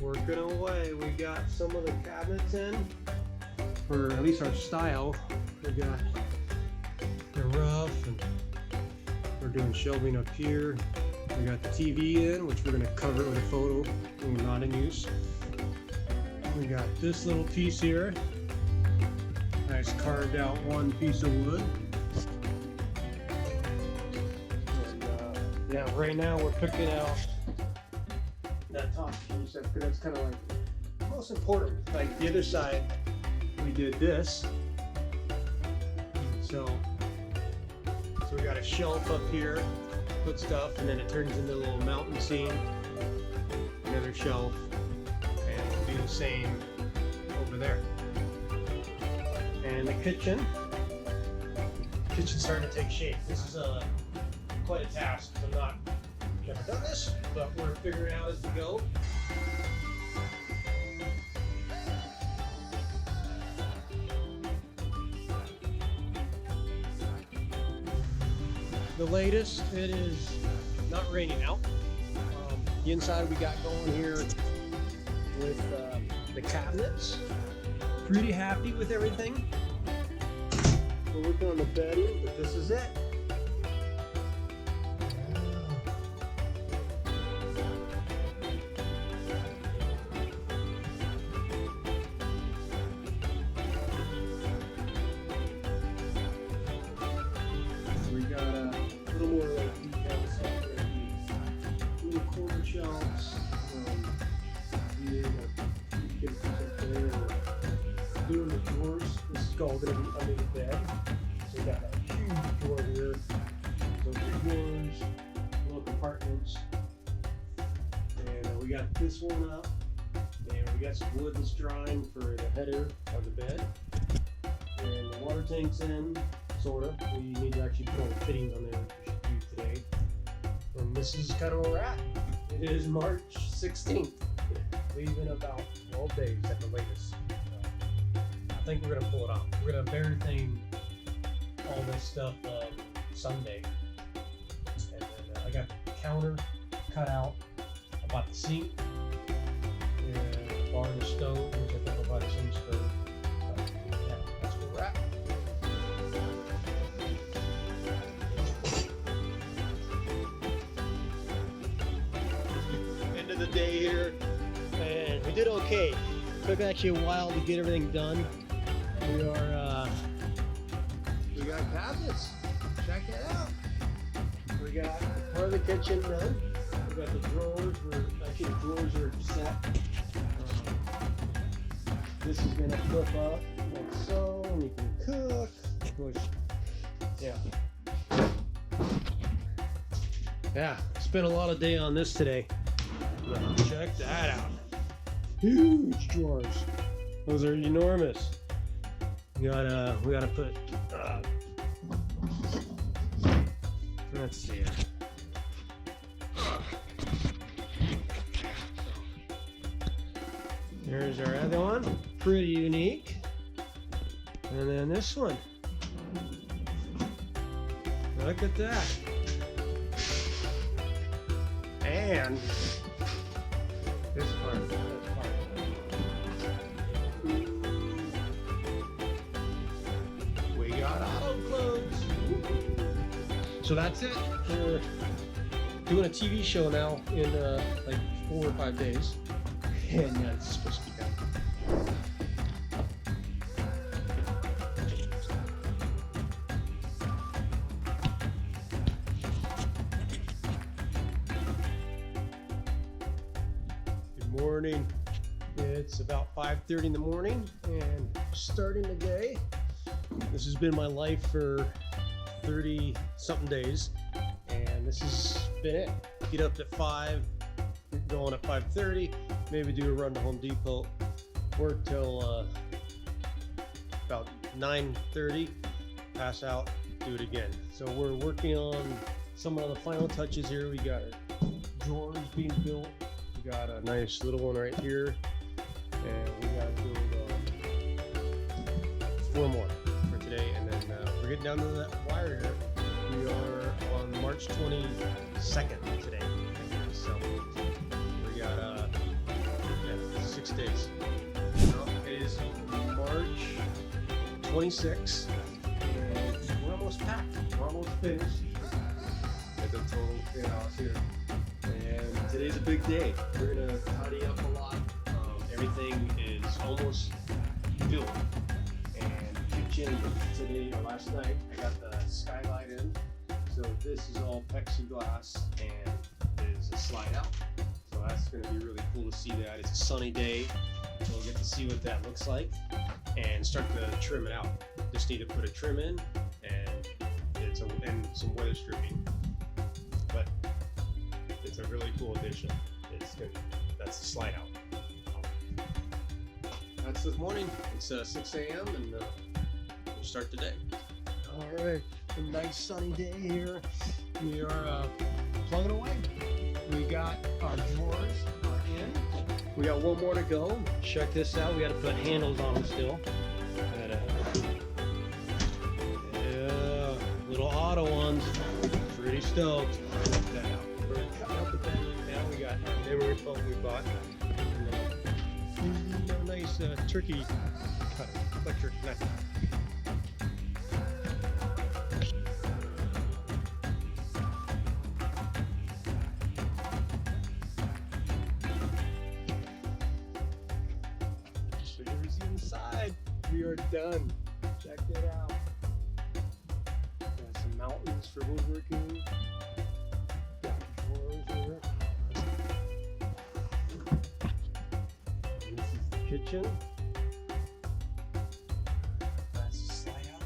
Working away. We got some of the cabinets in, for at least our style. We got the rough, and we're doing shelving up here. We got the TV in, which we're going to cover it with a photo when we're not in use. We got this little piece here. Nice carved out one piece of wood. And yeah, right now we're picking out that top piece. That's kind of like most important. Like the other side, we did this. So we got a shelf up here, put stuff, and then it turns into a little mountain scene. Another shelf, and we'll do the same over there. And the kitchen's starting to take shape. This is quite a task. I've never done this, but we're figuring it out as we go. The latest, it is not raining out. The inside we got going here with the cabinets. Pretty happy with everything. We're working on the bedding, but this is it. We got a little more like detailed stuff there. Little corner shelves. Doing the drawers. This is all going to be under the bed. So we got a huge drawer here. So drawers, little compartments. And we got this one up. And we got some wood that's drying for the header of the bed. And the water tank's in, sort of. We need to actually put all the fittings on there, which we should do today. And this is kind of where we're at. It is March 16th. Leaving about 12 days at the latest. I think we're gonna pull it off. We're gonna everything, all this stuff Sunday. And then I got the counter cut out. I bought the sink and the bar and the stove, which I think I'll buy the same stove. Yeah, that's where we're at. End of the day here, and we did okay. Took actually a while to get everything done. We got cabinets. Check it out. We got part of the kitchen done. We got the drawers. Actually, the drawers are set. This is gonna flip up like so, and you can cook. Which, yeah. Spent a lot of day on this today. Check that out. Huge drawers. Those are enormous. We gotta put. Let's see. Here's our other one. Pretty unique. And then this one. Look at that. And this part. We got auto clothes. So that's it. We're doing a TV show now in like 4 or 5 days. And yeah, it's supposed to be done. Good morning. It's about 5:30 in the morning and starting the day. This has been my life for 30 something days, and this has been it. Get up at 5, going at 5:30, maybe do a run to Home Depot, work till about 9:30, pass out, do it again. So we're working on some of the final touches here. We got our drawers being built. We got a nice little one right here, and we got to build 4 more for today, and then we're getting down to that wire here. We are on March 22nd today, so we got days. It is March 26th, and we're almost packed. We're almost finished. At the total chaos here. And today's a big day. We're gonna tidy up a lot. Everything is almost built. And kitchen today or last night, I got the skylight in. So this is all plexiglass and there's a slide out. So that's gonna be really cool to see that. It's a sunny day. So we'll get to see what that looks like and start to trim it out. Just need to put a trim in and some weather stripping. But it's a really cool addition. That's the slide out. That's this morning. It's 6 a.m. and we'll start the day. All right, a nice sunny day here. We are plugging away. We got our drawers in. We got one more to go. Check this out. We got to put handles on them still. Yeah, little auto ones. Pretty stoked. Check that out. We're cutting out the bed right now. We got our memory foam we bought. And a nice turkey cutter, electric knife. So here's the inside. We are done. Check it out. Got some mountains for woodworking. Got drawers here. And this is the kitchen. That's the slide out.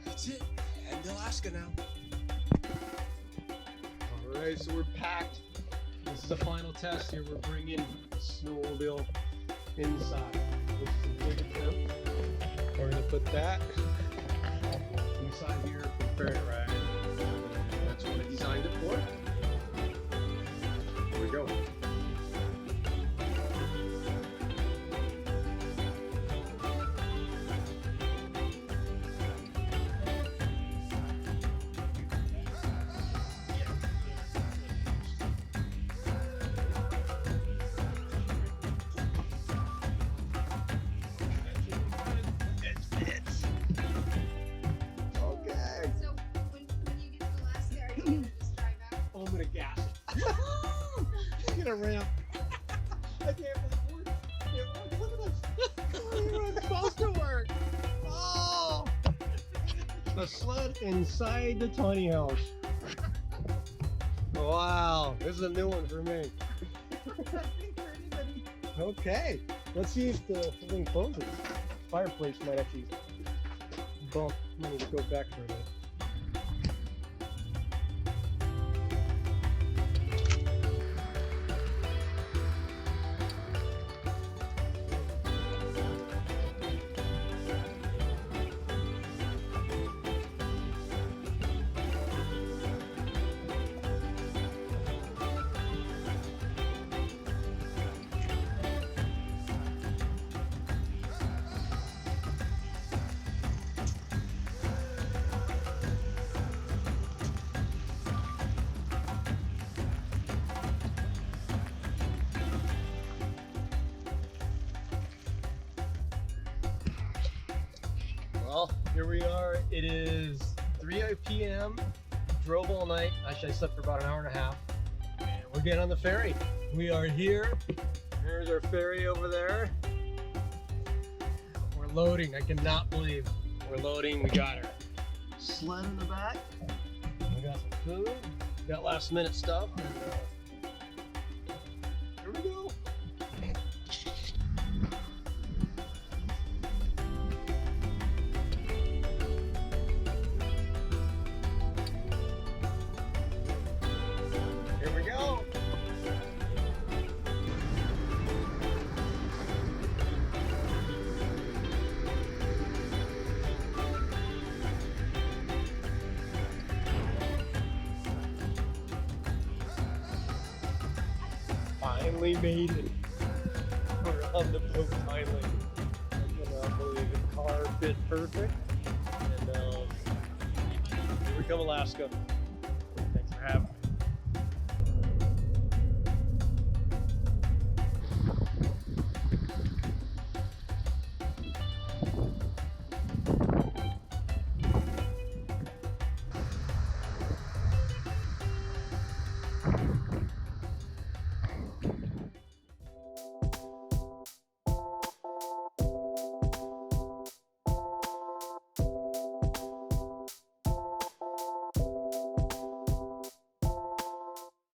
That's it. Heading to Alaska now. Alright, so we're packed. This is the final test here. We're bringing the snowmobile inside. This is a big attempt. We're going to put that inside here, prepare it right. That's what I designed it for. Here we go. A ramp. I can't believe it worked. Look at this. It's supposed to work. Oh! The sled inside the tiny house. Wow, this is a new one for me. Okay, let's see if the thing closes. Fireplace might actually bump. I need to go back for a minute. Well, here we are. It is 3 p.m. Drove all night. Actually, I slept for about an hour and a half. And we're getting on the ferry. We are here. There's our ferry over there. We're loading. I cannot believe we're loading. We got our sled in the back. We got some food. We got last minute stuff. And, here we go. Finally made it. We're on the boat finally. I cannot believe it. Car fit perfect. And here we come, Alaska.